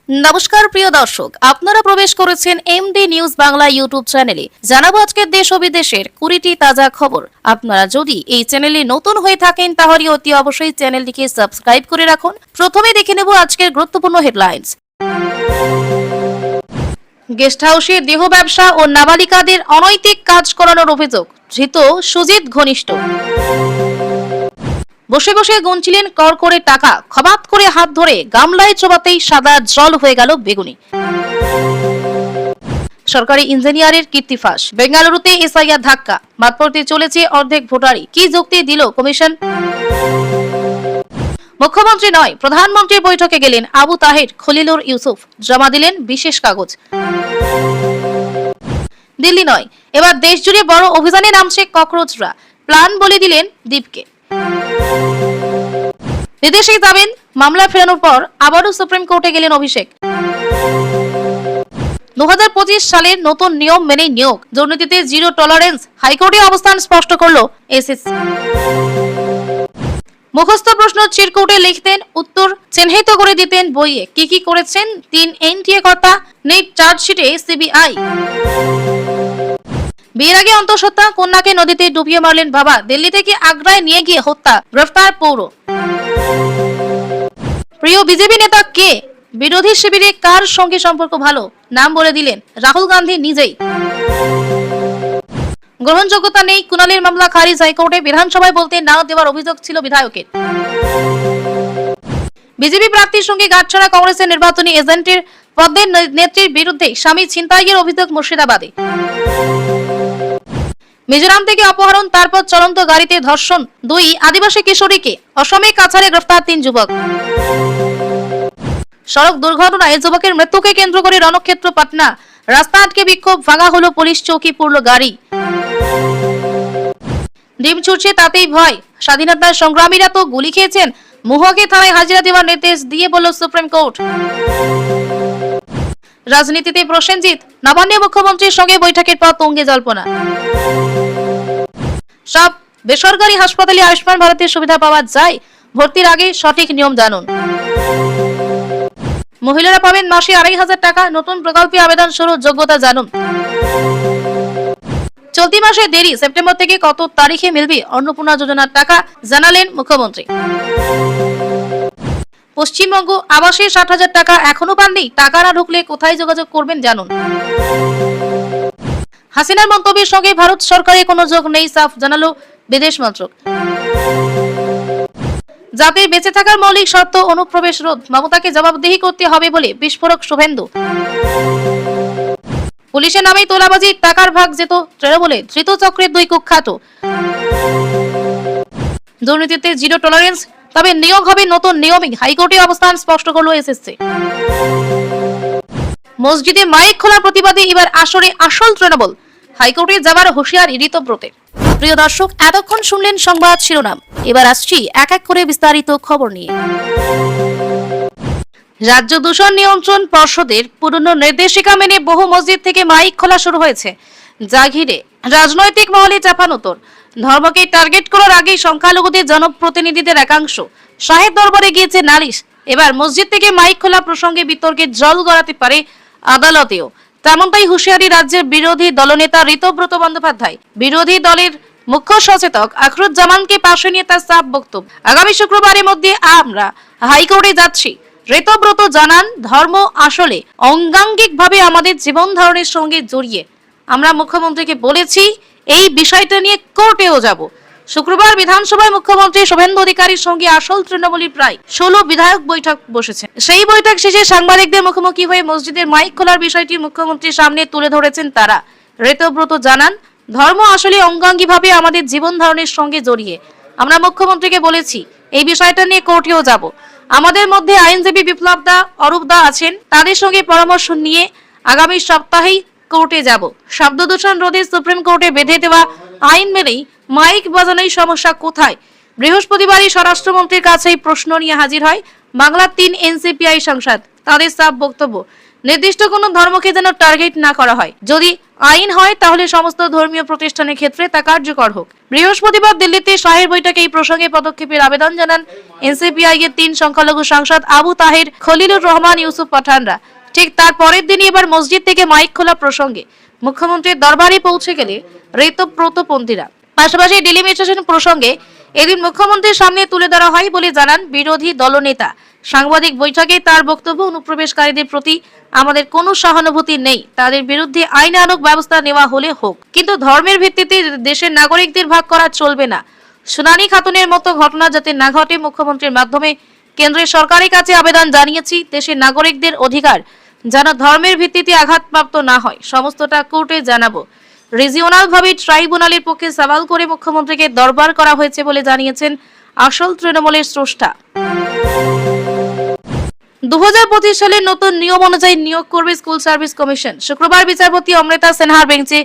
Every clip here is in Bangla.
নমস্কার প্রিয় দর্শক, আপনারা প্রবেশ করেছেন এমডি নিউজ বাংলা ইউটিউব চ্যানেলে। জানাবো আজকের দেশ ও বিদেশের 20টি তাজা খবর। আপনারা যদি এই চ্যানেলে নতুন হয়ে থাকেন তাহলে অতি অবশ্যই চ্যানেলটিকে সাবস্ক্রাইব করে রাখুন। প্রথমে দেখে নেব আজকের গুরুত্বপূর্ণ হেডলাইন্স। গেস্ট হাউসে দেহ ব্যবসা ও নাবালিকাদের অনৈতিক কাজ করানোর অভিযোগ, ধৃত সুজিত ঘনিষ্ঠ। বসে বসে গুনছিলেন কর করে টাকা, খবাত করে হাত ধরে গামলায় চোবাতেই সাদা জল হয়ে গেল বেগুনি। সরকারি ইঞ্জিনিয়ারের কীর্তি ফাঁস, বেঙ্গালুরুতে এসআইআর ধাক্কা, বাদ পড়তে চলেছে অর্ধেক ভোটারই, কি যুক্তি দিল কমিশন? মুখ্যমন্ত্রী নয় প্রধানমন্ত্রীর বৈঠকে গেলেন আবু তাহের খলিলুর ইউসুফ, জমা দিলেন বিশেষ কাগজ। দিল্লি নয়, এবার দেশ জুড়ে বড় অভিযানে নামছে ককরোচরা, প্ল্যান বলে দিলেন দীপকে। বিদেশে যাবেন, মামলা ফেরানোর পর আবারও সুপ্রিম কোর্টে গেলেন অভিষেক। 2025 সালের নতুন নিয়ম মেনে নিয়োগ, দুর্নীতিতে জিরো টলারেন্স, হাইকোর্টে অবস্থান স্পষ্ট করলো এসএসসি। মুখস্থ প্রশ্ন চিরকুটে লিখতেন, উত্তর চিহ্নিত করে দিতেন বইয়ে। কি কি করেছেন 3 এনটিএ কর্তা, নেট চার্জশিটে সিবিআই। বিয়ের আগে অন্তঃসত্ত্বা, কন্যাকে নদীতে ডুবিয়ে মারলেন বাবা, দিল্লি থেকে আগ্রায় নিয়ে গিয়ে হত্যা, গ্রেফতার পৌর। প্রিয় বিজেপি নেতা কে, বিরোধী শিবিরে কার সঙ্গে সম্পর্ক ভালো, নাম বলে দিলেন রাহুল গান্ধী নিজেই। গ্রহণযোগ্যতা নেই কুণালের মামলা খারিজ হাইকোর্টে, বিধানসভায় বলতে না দেওয়ার অভিযোগ ছিল বিধায়কের। বিজেপি প্রার্থীর সঙ্গে গাঁটছড়া কংগ্রেসের নির্বাচনী এজেন্টের পদের নেত্রীর বিরুদ্ধে স্বামী ছিনতাইয়ের অভিযোগ মুর্শিদাবাদে। মিজোরাম থেকে অপহরণ, তারপর চলন্ত গাড়িতে ধর্ষণ 2 আদিবাসী কিশোরীকে, অসমে কাছাড়ে গ্রেফতার 3 যুবক। সড়ক দুর্ঘটনায় যুবকের মৃত্যুকে কেন্দ্র করে রণক্ষেত্র পাটনা, রাস্তা আটকে বিক্ষোভ, ভাঙা হলো পুলিশ চৌকি, পুরল গাড়ি। ডিম ছুটছে তাতেই ভয়, স্বাধীনতার সংগ্রামীরা তো গুলি খেয়েছেন, মুহকে থানায় হাজিরা দেওয়ার নির্দেশ দিয়ে বলল সুপ্রিম কোর্ট। রাজনীতিতে প্রসেনজিৎ, নবান্নে মুখ্যমন্ত্রীর সঙ্গে বৈঠকের পর তুঙ্গে জল্পনা। সব বেসরকারি হাসপাতালে আয়ুষ্মান ভারতের সুবিধা পাওয়া যায়, ভর্তির আগে সঠিক নিয়ম জানুন। মহিলারা পাবেন মাসে 2500 টাকা, নতুন প্রকল্পে আবেদন শুরু, যোগ্যতা জানুন। চলতি মাসে দেরি, সেপ্টেম্বর থেকে কত তারিখে মিলবে অন্নপূর্ণা যোজনার টাকা, জানালেন মুখ্যমন্ত্রী। পশ্চিমবঙ্গ আবাসে 60,000 টাকা এখনো পাননি, টাকা না ঢুকলে কোথায় যোগাযোগ করবেন জানুন। হাসিনার মন্তব্যের সঙ্গে ভারত সরকারের কোনো যোগ নেই, সাফ জানালো বিদেশ মন্ত্রক। জাতির বেঁচে থাকার মৌলিক শর্ত অনুপ্রবেশ রোধ, মমতাকে জবাবদিহি করতে হবে বলে বিস্ফোরক শুভেন্দু। পুলিশের নামেই তোলাবাজি, টাকার ভাগ যেত তৃণমূলে, ধৃত চক্রের 2 কুখ্যাত। দুর্নীতিতে জিরো টলারেন্স, তবে নিয়োগ হবে নতুন নিয়মে, হাইকোর্টে অবস্থান স্পষ্ট করলো এসএসসি। মসজিদে মাইক খোলার প্রতিবাদে এবার আসরে আসল তৃণমূল, হাইকোর্টে যাবার হুঁশিয়ারি ঋতব্রতের। প্রিয় দর্শক, এতক্ষণ শুনলেন সংবাদ শিরোনাম, এবার আসছি এক এক করে বিস্তারিত খবর নিয়ে। রাজ্য দূষণ নিয়ন্ত্রণ পর্ষদের পুরনো নির্দেশিকা মেনে বহু মসজিদ থেকে মাইক খোলা শুরু হয়েছে, যা ঘিরে রাজনৈতিক মহলে চাপানোতর। ধর্মকে টার্গেট করার আগেই সংখ্যালঘুদের জনপ্রতিনিধিদের একাংশ সাহেব দরবারে গিয়েছে নালিশ। এবার মসজিদ থেকে মাইক খোলা প্রসঙ্গে বিতর্কে জল গড়াতে পারে আদালতেও, তেমনটাই হুঁশিয়ারি রাজ্যের বিরোধী দলনেতা ঋতব্রত বন্দ্যোপাধ্যায়। বিরোধী দলের মুখ্য সচেতক আখরুজ্জামানকে পাশে নিয়ে তার সাফ বক্তব্য, আগামী শুক্রবারের মধ্যে আমরা হাইকোর্টে যাচ্ছি। ঋতব্রত জানান, ধর্ম আসলে অঙ্গাঙ্গিকভাবে আমাদের জীবন ধারণের সঙ্গে জড়িয়ে। আমরা মুখ্যমন্ত্রীকে বলেছি এই বিষয়টা নিয়ে কোর্টেও যাব। শুক্রবার বিধানসভায় মুখ্যমন্ত্রী শুভেন্দু অধিকারীর সঙ্গে আসল তৃণমূলের প্রায় 16 বিধায়ক বৈঠক বসেছে। সেই বৈঠক শেষে সাংবাদিকদের মুখোমুখি হয়ে মসজিদের মাইক খোলার বিষয়টি মুখ্যমন্ত্রীর সামনে তুলে ধরেছেন তারা। ঋতব্রত জানান, ধর্ম আসলে অঙ্গাঙ্গিভাবে আমাদের জীবন ধারণের সঙ্গে জড়িয়ে। আমরা মুখ্যমন্ত্রীকে বলেছি এই বিষয়টা নিয়ে কোর্টেও যাব। আমাদের মধ্যে আইনজীবী বিপ্লব দা, অরূপ দা আছেন, তাদের সঙ্গে পরামর্শ নিয়ে আগামী সপ্তাহেই কোর্টে যাব। শব্দ দূষণ রোধে সুপ্রিম কোর্টে বেঁধে দেওয়া আইন মেনেই মাইক বাজানোর সমস্যা কোথায়? বৃহস্পতিবারই স্বরাষ্ট্রমন্ত্রীর কাছে প্রশ্ন নিয়ে হাজির হয় বাংলার 3 এনসিপিআই সাংসদ। তাদের সাফ বক্তব্য, নির্দিষ্ট কোনো ধর্মকে যেন টার্গেট না করা হয়। যদি আইন হয় তাহলে সমস্ত ধর্মীয় প্রতিষ্ঠানের ক্ষেত্রে তা কার্যকর হোক। বৃহস্পতিবার দিল্লিতে শাহের বৈঠকে এই প্রসঙ্গে পদক্ষেপের আবেদন জানান এনসিপিআই এর 3 সংখ্যালঘু সাংসদ আবু তাহের, খলিলুর রহমান, ইউসুফ পাঠানরা। ঠিক তার পরের দিনই এবার মসজিদ থেকে মাইক খোলা প্রসঙ্গে মুখ্যমন্ত্রীর দরবারে পৌঁছে গেলে ঋতব্রতপন্থীরা। পাশাপাশি ডিলিমিটেশন প্রসঙ্গে এদিন মুখ্যমন্ত্রীর সামনে তুলে ধরা হয় বলে জানান বিরোধী দলনেতা। সাংবাদিক বৈঠকে তার বক্তব্য, অনুপ্রবেশকারীদের প্রতি আমাদের কোনো সহানুভূতি নেই, তাদের বিরুদ্ধে আইনানুগ ব্যবস্থা নেওয়া হলে হোক, কিন্তু ধর্মের ভিত্তিতে দেশের নাগরিকদের ভাগ করা চলবে না। সোনালী খাতুনের মতো ঘটনা যাতে না ঘটে, মুখ্যমন্ত্রীর মাধ্যমে কেন্দ্রের সরকারের কাছে আবেদন জানিয়েছি। দেশের নাগরিকদের অধিকার যেন ধর্মের ভিত্তিতে আঘাতপ্রাপ্ত না হয়, সমস্তটা কোর্টে জানাবো। রিজিওনাল ভাবে ট্রাইব্যুনালের পক্ষে সওয়াল করে মুখ্যমন্ত্রীকে দরবার করা হয়েছে বলে জানিয়েছেন আসল তৃণমূলের স্রষ্টা। 2025 সালের নতুন নিয়ম অনুযায়ী নিয়োগ করবে স্কুল সার্ভিস কমিশন। শুক্রবার বিচারপতি অমৃতা সিনহার বেঞ্চে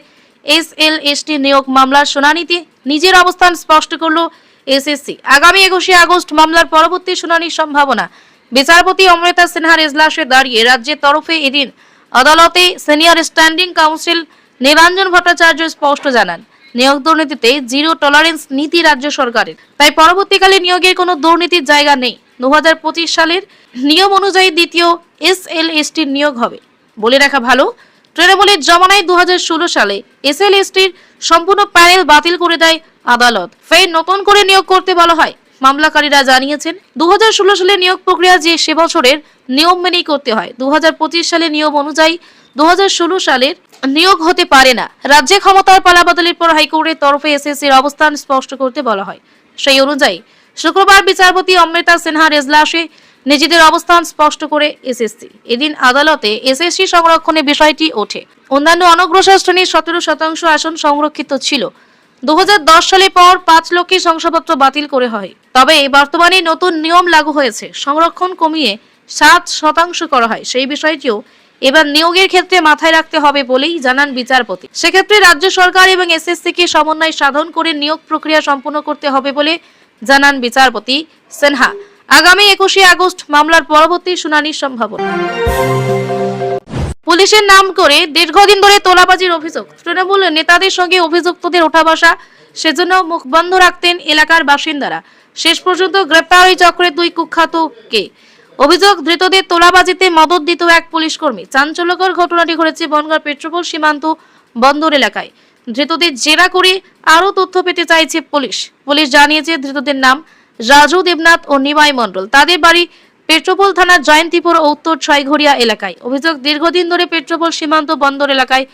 এসএলএসটি নিয়োগ মামলার শুনানিতে নিজের অবস্থান স্পষ্ট করল এসএসসি। আগামী 21 আগস্ট মামলার পরবর্তী শুনানির সম্ভাবনা। বিচারপতি অমৃতা সিনহার এজলাসে দাঁড়িয়ে রাজ্যের তরফে এদিন আদালতে সিনিয়র স্ট্যান্ডিং কাউন্সিল নিরঞ্জন ভট্টাচার্য স্পষ্ট জানান, নিয়োগ দুর্নীতিতে জিরো টলারেন্স নীতি রাজ্য সরকারের, তাই পরবর্তীকালে নিয়োগের কোনো দুর্নীতির জায়গা নেই। 2025 সালের নিয়ম অনুযায়ী দ্বিতীয় এসএলএসটির নিয়োগ হবে। বলে রাখা ভালো, তৃণমূলের জমানায় 2016 সালে এসএলএসটির সম্পূর্ণ প্যানেল বাতিল করে দেয় আদালত। ফের নতুন করে নিয়োগ করতে বলা হয়। মামলাকারীরা জানিয়েছেন 2016 সালে নিয়োগ প্রক্রিয়া যে সে বছরের নিয়ম মেনেই করতে হয়। 2025 সালে নিয়ম অনুযায়ী 2016 সালের নিয়োগ হতে পারে না। রাজ্যে ক্ষমতার পালাবদলের পর হাইকোর্টের তরফে এসএসসির অবস্থান স্পষ্ট করতে বলা হয়। সেই অনুযায়ী শুক্রবার বিচারপতি অমৃতা সিনহার এজলাসে নিজেদের অবস্থান স্পষ্ট করে এসএসসি। এদিন আদালতে এসএসসি সংরক্ষণের বিষয়টি ওঠে। অন্যান্য অনগ্রসর শ্রেণীর 17% আসন সংরক্ষিত ছিল। 2010 সালে পর 5 লক্ষের শংসাপত্র বাতিল করে হয়। তবে বর্তমানে নতুন নিয়ম লাগু হয়েছে, সংরক্ষণ কমিয়ে 7% করা হয়। সেই বিষয়টিও এবার নিয়োগের ক্ষেত্রে মাথায় রাখতে হবে বলেই জানান বিচারপতি। সেক্ষেত্রে রাজ্য সরকার এবং এসএসসিকে সমন্বয় সাধন করে নিয়োগ প্রক্রিয়া সম্পন্ন করতে হবে বলে জানান বিচারপতি সিনহা। আগামী 21 আগস্ট মামলার পরবর্তী শুনানির সম্ভাবনা। পুলিশের নাম করে দীর্ঘদিন ধরে তোলাবাজির অভিযোগ। তৃণমূল নেতাদের সঙ্গে অভিযুক্তদের ওঠা বসা, সেজন্য মুখ বন্ধ রাখতেন এলাকার বাসিন্দারা। শেষ পর্যন্ত গ্রেপ্তার ওই চক্রের 2 কুখ্যাতকে। অভিযোগ, ধৃতদের তোলাবাজিতে মদত দিত এক পুলিশ কর্মী। চাঞ্চল্যকর ঘটনাটি ঘটেছে বনগাঁ পেট্রোপোল সীমান্ত বন্দর এলাকায়। ধৃতদের জেরা করে আরো তথ্য পেতে চাইছে পুলিশ। পুলিশ জানিয়েছে ধৃতদের নাম রাজু দেবনাথ ও নিমাই মণ্ডল। তাদের বাড়ি পেট্রোপোল থানার জয়ন্তীপুর ও উত্তর ছয়ঘরিয়া এলাকায়। অভিযোগ, দীর্ঘদিন ধরে পেট্রোপোল সীমান্ত বন্দর এলাকায়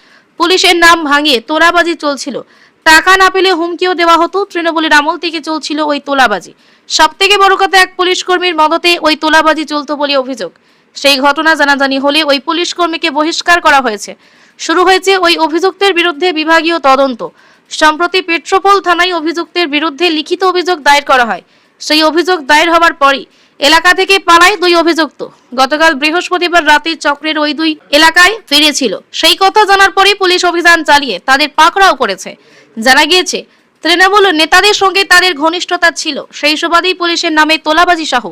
পুলিশের নাম ভাঙিয়ে তোলাবাজি চলছিল। টাকা না পেলে হুমকিও দেওয়া হতো। তৃণমূলের আমল থেকে চলছিল ওই তোলাবাজি। সব থেকে বড় কথা, এক পুলিশ কর্মীর মদতে ওই তোলাবাজি চলতো বলে অভিযোগ। সেই ঘটনা জানাজানি হলে ওই পুলিশ কর্মীকে বহিষ্কার করা হয়েছে। শুরু হয়েছে ওই অভিযুক্তের বিরুদ্ধে বিভাগীয় তদন্ত। সম্প্রতি পেট্রোপোল থানায় অভিযুক্তের বিরুদ্ধে লিখিত অভিযোগ দায়ের করা হয়। সেই অভিযোগ দায়ের হওয়ার পরই এলাকা থেকে পালায় 2 অভিযুক্ত। গতকাল বৃহস্পতিবার রাতে চক্রের ওই 2 এলাকায় ফিরেছিল। সেই কথা জানার পরেই পুলিশ অভিযান চালিয়ে তাদের পাকড়াও করেছে। জানা গিয়েছে তৃণমূল নেতাদের সঙ্গে তাদের ঘনিষ্ঠতা ছিল। সেই সুবাদেই পুলিশের নামে তোলাবাজি সহ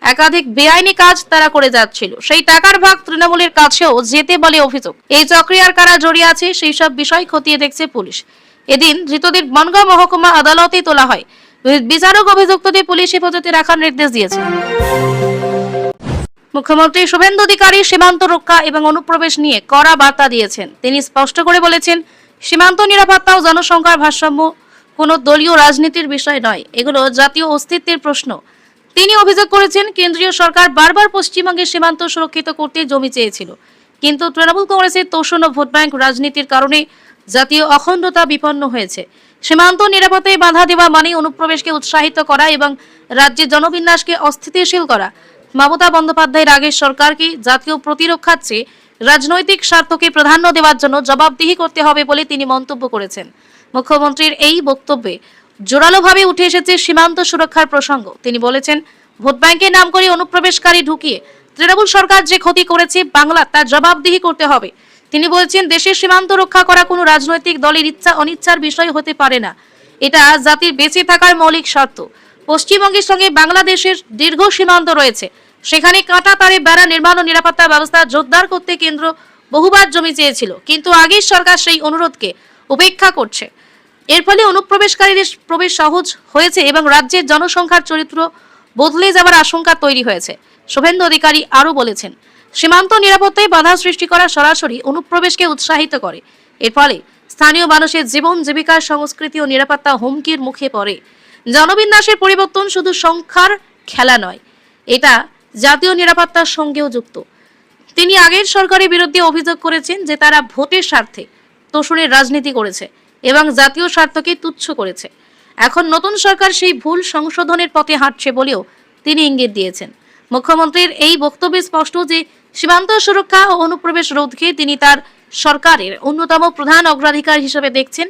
একাধিক বেআইনি কাজ তারা করে যাচ্ছিল। সেই টাকার ভাগ তৃণমূলের কাছেও যেতে বলে অভিযোগ। এই চক্রে আর কারা জড়িয়ে আছে সেই সব বিষয় খতিয়ে দেখছে পুলিশ। এদিন ধৃতদের বনগাঁ মহকুমা আদালতে তোলা হয়। বিচারক অভিযুক্তদের পুলিশ হেফাজতে রাখার নির্দেশ দিয়েছে। মুখ্যমন্ত্রী শুভেন্দু অধিকারী সীমান্ত রক্ষা এবং অনুপ্রবেশ নিয়ে কড়া বার্তা দিয়েছেন। তিনি স্পষ্ট করে বলেছেন, সীমান্ত নিরাপত্তা ও জনসংখ্যার ভারসাম্য কোনো দলীয় রাজনীতির বিষয় নয়, এগুলো জাতীয় অস্তিত্বের প্রশ্ন। তিনি অভিযোগ করেছেন, কেন্দ্রীয় সরকার বারবার পশ্চিমবঙ্গের সীমান্ত সুরক্ষিত করতে জমি চেয়েছিল, কিন্তু তৃণমূল কংগ্রেসের তোষণ ও ভোট ব্যাংক রাজনীতির কারণে জাতীয় অখণ্ডতা বিপন্ন হয়েছে। সীমান্ত নিরাপত্তায় বাধা দেওয়া মানে অনুপ্রবেশকে উৎসাহিত করা এবং রাজ্যের জনবিন্যাসকে অস্থিতিশীল করা। মমতা বন্দ্যোপাধ্যায়ের আগের সরকারকে জাতীয় প্রতিরক্ষার চেয়ে রাজনৈতিক স্বার্থকে প্রাধান্য দেওয়ার জন্য জবাবদিহি করতে হবে বলে তিনি মন্তব্য করেছেন। মুখ্যমন্ত্রীর এই বক্তব্যে জোরালোভাবে উঠে এসেছে সীমান্ত সুরক্ষার প্রসঙ্গ। তিনি বলেছেন, ভোট ব্যাংকের নাম করে অনুপ্রবেশকারী ঢুকিয়ে তৃণমূল সরকার যে ক্ষতি করেছে বাংলা, তার জবাবদিহি করতে হবে। তিনি বলছেন, দেশের সীমান্ত রক্ষা করা কোনো রাজনৈতিক দলের ইচ্ছা অনিচ্ছার বিষয় হতে পারে না। এটা জাতির বেঁচে থাকার মৌলিক শর্ত। পশ্চিমবঙ্গের সঙ্গে বাংলাদেশের দীর্ঘ সীমান্ত রয়েছে। সেখানে কাঁটা তারে বেড়া নির্মাণ ও নিরাপত্তা ব্যবস্থা জোরদার করতে কেন্দ্র বহুবার জমি চেয়েছিল, কিন্তু আগের সরকার সেই অনুরোধকে উপেক্ষা করছে। এর ফলে অনুপ্রবেশকারীদের প্রবেশ সহজ হয়েছে এবং রাজ্যের জনসংখ্যার চরিত্র বদলে যাওয়ার আশঙ্কা তৈরি হয়েছে। শুভেন্দু অধিকারী আরও বলেছেন, সীমান্ত নিরাপত্তায় বাধা সৃষ্টি করা সরাসরি অনুপ্রবেশকে উৎসাহিত করে। এর ফলে স্থানীয় মানুষের জীবন জীবিকার সংস্কৃতি ও নিরাপত্তা হুমকির মুখে পড়ে। জনবিন্যাসের পরিবর্তন শুধু সংখ্যার খেলা নয়, এটা জাতীয় নিরাপত্তার সঙ্গেও যুক্ত। তিনি আগের সরকারের বিরুদ্ধে অভিযোগ করেছেন যে তারা ভোটের স্বার্থে তোষণের রাজনীতি করেছে এবং জাতীয় স্বার্থকে তুচ্ছ করেছে। এখন নতুন সরকার সেই ভুল সংশোধনের পথে হাঁটছে বলেও তিনি ইঙ্গিত দিয়েছেন। মুখ্যমন্ত্রীর এই বক্তব্যে স্পষ্ট যে সীমান্ত সুরক্ষা ও অনুপ্রবেশ রোধকে তিনি তার সরকারের অন্যতম প্রধান অগ্রাধিকার হিসেবে দেখছেন।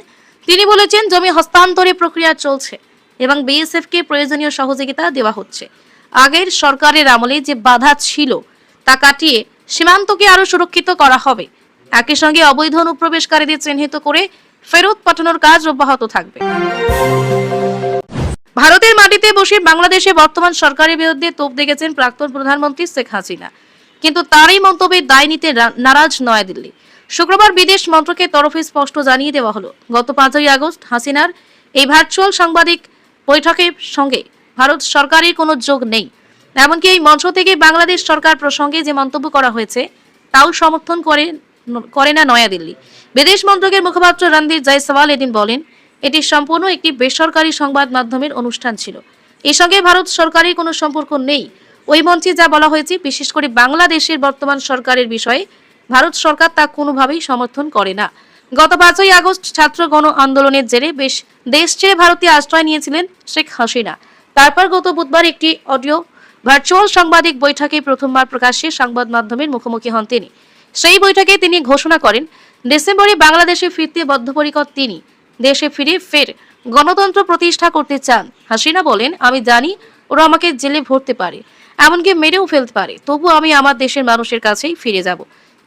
তিনি বলেছেন, জমি হস্তান্তরের প্রক্রিয়া চলছে এবং বিএসএফকে প্রয়োজনীয় সহযোগিতা দেওয়া হচ্ছে। আগের সরকারের আমলে যে বাধা ছিল তা কাটিয়ে সীমান্তকে আরো সুরক্ষিত করা হবে। একই সঙ্গে অবৈধ অনুপ্রবেশকারীদের চিহ্নিত করে ফেরত পাঠানোর কাজ অব্যাহত থাকবে। ভারতের মাটিতে বসে বাংলাদেশে বর্তমান সরকারের বিরুদ্ধে তোপ দেখেছেন প্রাক্তন প্রধানমন্ত্রী শেখ হাসিনা, কিন্তু তারই মন্তব্যে দায় নিতে নারাজ নয়াদিল্লি। শুক্রবার বিদেশ মন্ত্রকের তরফে স্পষ্ট জানিয়ে দেওয়া হলো, গত 5ই আগস্ট হাসিনার এই ভার্চুয়াল সাংবাদিক বৈঠকের সঙ্গে ভারত সরকারের কোনো যোগ নেই। এমনকি এই মঞ্চ থেকে বাংলাদেশ সরকার প্রসঙ্গে যে মন্তব্য করা হয়েছে তাও সমর্থন করে না নয়াদিল্লি। বিদেশ মন্ত্রকের মুখপাত্র রণধীর জয়সওয়াল এদিন বলেন, এটি সম্পূর্ণ একটি বেসরকারি সংবাদ মাধ্যমের অনুষ্ঠান ছিল, এর সঙ্গে ভারত সরকারের কোনো সম্পর্ক নেই। ওই মঞ্চে যা বলা হয়েছে, বিশেষ করে বাংলাদেশের বর্তমান সরকারের বিষয়ে ভারত সরকার তা কোনোভাবেই সমর্থন করে না। গত 5ই আগস্ট ছাত্র গণ আন্দোলনের জেরে দেশ ছেড়ে ভারতে আশ্রয় নিয়েছিলেন শেখ হাসিনা। তারপর গত বুধবার একটি অডিও ভার্চুয়াল সাংবাদিক বৈঠকে প্রথমবার প্রকাশ্যে সংবাদ মাধ্যমের মুখোমুখি হন তিনি। সেই বৈঠকে তিনি ঘোষণা করেন, ডিসেম্বরে বাংলাদেশে ফিরতে বদ্ধপরিকর তিনি। দেশে ফিরে ফের গণতন্ত্র প্রতিষ্ঠা করতে চান। হাসিনা বলেন, আমি জানি ওরা আমাকে জেলে ভরতে পারে, এমনকি মেরেও ফেলতে পারে, তবু আমি আমার দেশের মানুষের কাছেই ফিরে যাব।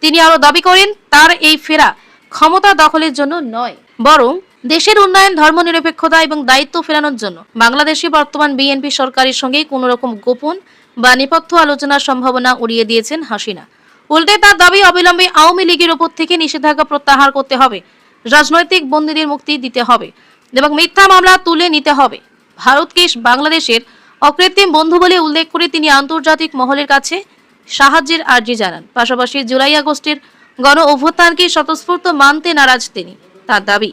তিনি আরো দাবি করেন, তার এই ফেরা ক্ষমতা দখলের জন্য নয়, বরং দেশের উন্নয়ন, ধর্মনিরপেক্ষতা এবং দায়িত্ব ফেরানোর জন্য। বাংলাদেশে বর্তমান বিএনপি সরকারের সঙ্গে কোন রকম গোপন বা নেপথ্য আলোচনার সম্ভাবনা উড়িয়ে দিয়েছেন হাসিনা। উল্টে তার দাবি, অবিলম্বে আওয়ামী লীগের ওপর থেকে নিষেধাজ্ঞা প্রত্যাহার করতে হবে, রাজনৈতিক বন্দীদের মুক্তি দিতে হবে এবং মিথ্যা মামলা তুলে নিতে হবে। ভারতকে বাংলাদেশের অকৃত্রিম বন্ধু বলে উল্লেখ করে তিনি আন্তর্জাতিক মহলের কাছে সাহায্যের আর্জি জানান। পাশাপাশি জুলাই আগস্টের গণ অভ্যুত্থানকে স্বতঃস্ফূর্ত মানতে নারাজ তিনি। তার দাবি,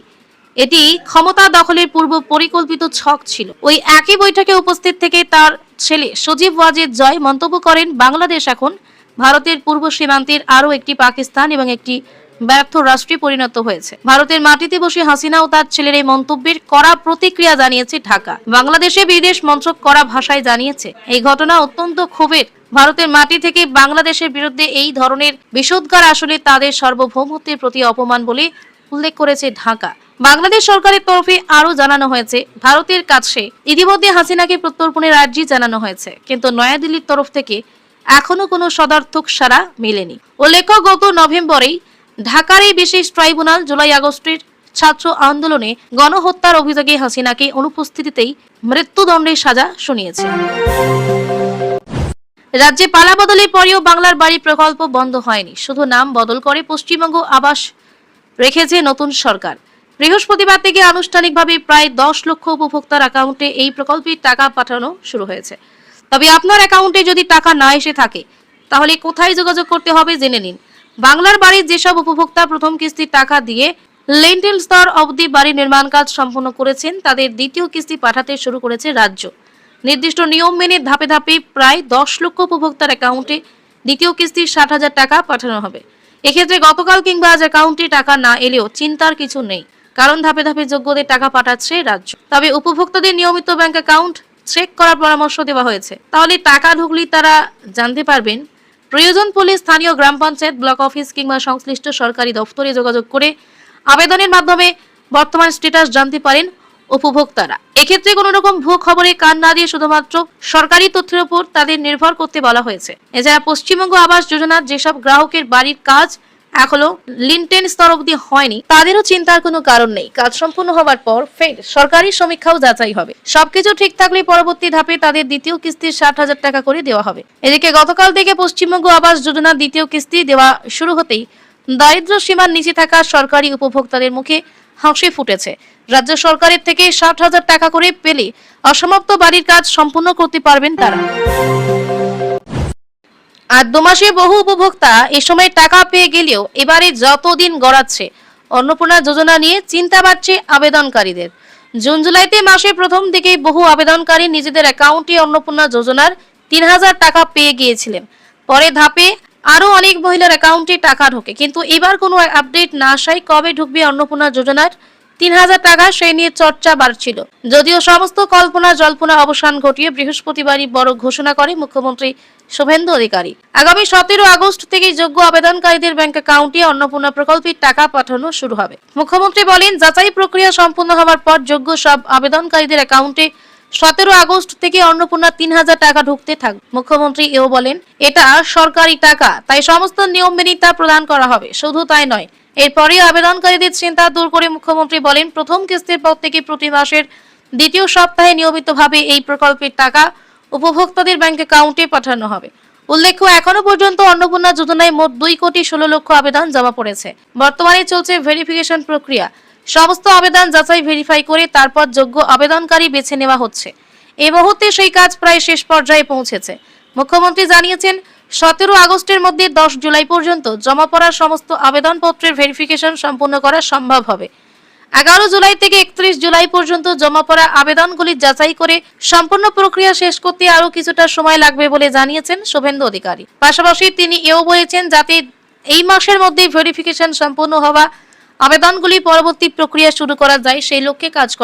এটি ক্ষমতা দখলের পূর্ব পরিকল্পিত ছক ছিল। ওই একই বৈঠকে উপস্থিত থেকে তার ছেলে সজীব ওয়াজেদ জয় মন্তব্য করেন, বাংলাদেশ এখন ভারতের পূর্ব সীমান্তের আরও একটি পাকিস্তান এবং একটি ব্যর্থ রাষ্ট্রে পরিণত হয়েছে। ভারতের মাটিতে বসে হাসিনা ও তার ছেলের এই মন্তব্যের কড়া প্রতিক্রিয়া জানিয়েছে ঢাকা। বাংলাদেশে বিদেশ মন্ত্রক কড়া ভাষায় জানিয়েছে, এই ঘটনা অত্যন্ত ক্ষোভের। ভারতের মাটি থেকে বাংলাদেশের বিরুদ্ধে এই ধরনের বিষোদ্গার আসলে তাদের সার্বভৌমত্বের প্রতি অপমান বলে উল্লেখ করেছে ঢাকা। বাংলাদেশ সরকারের তরফে আরো জানানো হয়েছে, ভারতের কাছে ইতিমধ্যে হাসিনাকে প্রত্যর্পণের আর্জি জানানো হয়েছে, কিন্তু নয়াদিল্লির তরফ থেকে এখনো কোনো সদর্থক সাড়া মেলেনি। উল্লেখ্য, গত নভেম্বরেই ঢাকার এই বিশেষ ট্রাইব্যুনাল জুলাই আগস্টের ছাত্র আন্দোলনে গণহত্যার অভিযোগে হাসিনাকে অনুপস্থিতিতেই মৃত্যুদণ্ডের সাজা শুনিয়েছে। রাজ্যে পালা বদলের পরেও বাংলার বাড়ি প্রকল্প বন্ধ হয়নি, শুধু নাম বদল করে পশ্চিমবঙ্গ আবাস রেখেছে নতুন সরকার। বৃহস্পতিবার থেকে আনুষ্ঠানিকভাবে প্রায় 10 লক্ষ উপভোক্তার অ্যাকাউন্টে এই প্রকল্পের টাকা পাঠানো শুরু হয়েছে। তবে আপনার অ্যাকাউন্টে যদি টাকা না এসে থাকে তাহলে কোথায় যোগাযোগ করতে হবে জেনে নিন। বাংলার বাড়ির যেসব উপভোক্তা প্রথম কিস্তির টাকা দিয়ে লিন্টেল স্তর অবধি বাড়ি নির্মাণ কাজ সম্পন্ন করেছেন, তাদের দ্বিতীয় কিস্তি পাঠাতে শুরু করেছে রাজ্য। নির্দিষ্ট নিয়ম মেনে ধাপে ধাপে প্রায় 10 লক্ষ উপভোক্তার অ্যাকাউন্টে দ্বিতীয় কিস্তির 60,000 টাকা পাঠানো হবে। এক্ষেত্রে গতকাল কিংবা আজ অ্যাকাউন্টে টাকা না এলেও চিন্তার কিছু নেই, কারণ ধাপে ধাপে যোগ্যদের টাকা পাঠাচ্ছে রাজ্য। তবে উপভোক্তাদের নিয়মিত ব্যাংক অ্যাকাউন্ট চেক করার পরামর্শ দেওয়া হয়েছে, তাহলে টাকা ঢুকলেই তারা জানতে পারবেন। প্রয়োজন পড়লে স্থানীয় গ্রাম পঞ্চায়েত, ব্লক অফিস কিংবা সংশ্লিষ্ট সরকারি দপ্তরে যোগাযোগ করে আবেদনের মাধ্যমে বর্তমান স্ট্যাটাস জানতে পারেন উপভোক্তারা। এক্ষেত্রে কোনো রকম ভুয়ো খবরে কান না দিয়ে শুধুমাত্র সরকারি তথ্যের উপর তাদের নির্ভর করতে বলা হয়েছে। এছাড়া পশ্চিমবঙ্গ আবাস যোজনার যেসব গ্রাহকের বাড়ির কাজ এখনো লিন্টেল স্তর অবধি হয়নি, তাদেরও চিন্তার কোনো কারণ নেই। কাজ সম্পূর্ণ হওয়ার পর ফের সরকারি সমীক্ষাও যাচাই হবে। সবকিছু ঠিক থাকলে পরবর্তী ধাপে তাদের দ্বিতীয় কিস্তির 60,000 টাকা করে দেওয়া হবে। এদিকে গতকাল থেকে পশ্চিমবঙ্গ আবাস যোজনার দ্বিতীয় কিস্তি দেওয়া শুরু হতেই দারিদ্র্য সীমার নিচে থাকা সরকারি উপভোক্তাদের মুখে হাসি ফুটেছে। রাজ্য সরকারের থেকে 60,000 টাকা করে পেলে অসমাপ্ত বাড়ির কাজ সম্পূর্ণ করতে পারবেন তারা। আর 2 মাসে বহু উপভোক্তা এ সময় টাকা পেয়ে গেলেও এবারে যতদিন গড়াচ্ছে অন্নপূর্ণা যোজনা নিয়ে চিন্তা বাড়ছে আবেদনকারীদের। জুন জুলাইতে মাসে প্রথম দিকেই বহু আবেদনকারী নিজেদের অ্যাকাউন্টে অন্নপূর্ণা যোজনার 3,000 টাকা পেয়ে গিয়েছিলেন। পরে ধাপে আরো অনেক মহিলার অ্যাকাউন্টে টাকা ঢোকে, কিন্তু এবার কোনো আপডেট না আসায় কবে ঢুকবে অন্নপূর্ণা যোজনার 3,000 টাকা সেই নিয়ে চর্চা বাড়ছিল। যদিও সমস্ত কল্পনা জল্পনা অবসান ঘটিয়ে বৃহস্পতিবারই বড় ঘোষণা করে মুখ্যমন্ত্রী শুভেন্দু অধিকারী। আগামী 17 আগস্ট থেকে যোগ্য আবেদনকারীদের ব্যাংক অ্যাকাউন্টে অন্নপূর্ণা প্রকল্পের টাকা পাঠানো শুরু হবে। মুখ্যমন্ত্রী বলেন, যাচাই প্রক্রিয়া সম্পূর্ণ হওয়ার পর যোগ্য সব আবেদনকারীদের অ্যাকাউন্টে 17 আগস্ট থেকে অন্নপূর্ণা 3,000 টাকা ঢুকতে থাকবে। মুখ্যমন্ত্রী এও বলেন, এটা সরকারি টাকা, তাই সমস্ত নিয়ম মেনে তা প্রদান করা হবে। শুধু তাই নয়, এরপরই আবেদনকারীদের চিন্তা দূর করে মুখ্যমন্ত্রী বলেন, প্রথম কিস্তির পর থেকে প্রতি মাসের দ্বিতীয় সপ্তাহে নিয়মিতভাবে এই প্রকল্পের টাকা উপভোক্তাদের ব্যাংক অ্যাকাউন্টে পাঠানো হবে। উল্লেখ্য, এখনো পর্যন্ত অন্নপূর্ণা যোজনায় মোট 2,16,00,000 আবেদন জমা পড়েছে। বর্তমানে চলছে ভেরিফিকেশন প্রক্রিয়া। সমস্ত আবেদন যাচাই ভেরিফাই করে তারপর যোগ্য আবেদনকারী বেছে নেওয়া হচ্ছে। এই মুহূর্তে সেই কাজ প্রায় শেষ পর্যায়ে পৌঁছেছে। মুখ্যমন্ত্রী জানিয়েছেন, 17 আগস্টের মধ্যে 10 জুলাই পর্যন্ত জমা পড়া সমস্ত আবেদনপত্রের ভেরিফিকেশন সম্পূর্ণ করা সম্ভব হবে। 11 জুলাই থেকে 31 জুলাই পর্যন্ত জমা পড়া আবেদনগুলি যাচাই করে সম্পূর্ণ প্রক্রিয়া শেষ করতে আরও কিছুটা সময় লাগবে বলে জানিয়েছেন শুভেন্দু অধিকারী। পাশাপাশি তিনি এও বলেছেন, যাতে এই মাসের মধ্যেই ভেরিফিকেশন সম্পূর্ণ হওয়া আবেদনগুলি পরবর্তী প্রক্রিয়া শুরু করা যায়, সেই লক্ষ্যে কাজ করা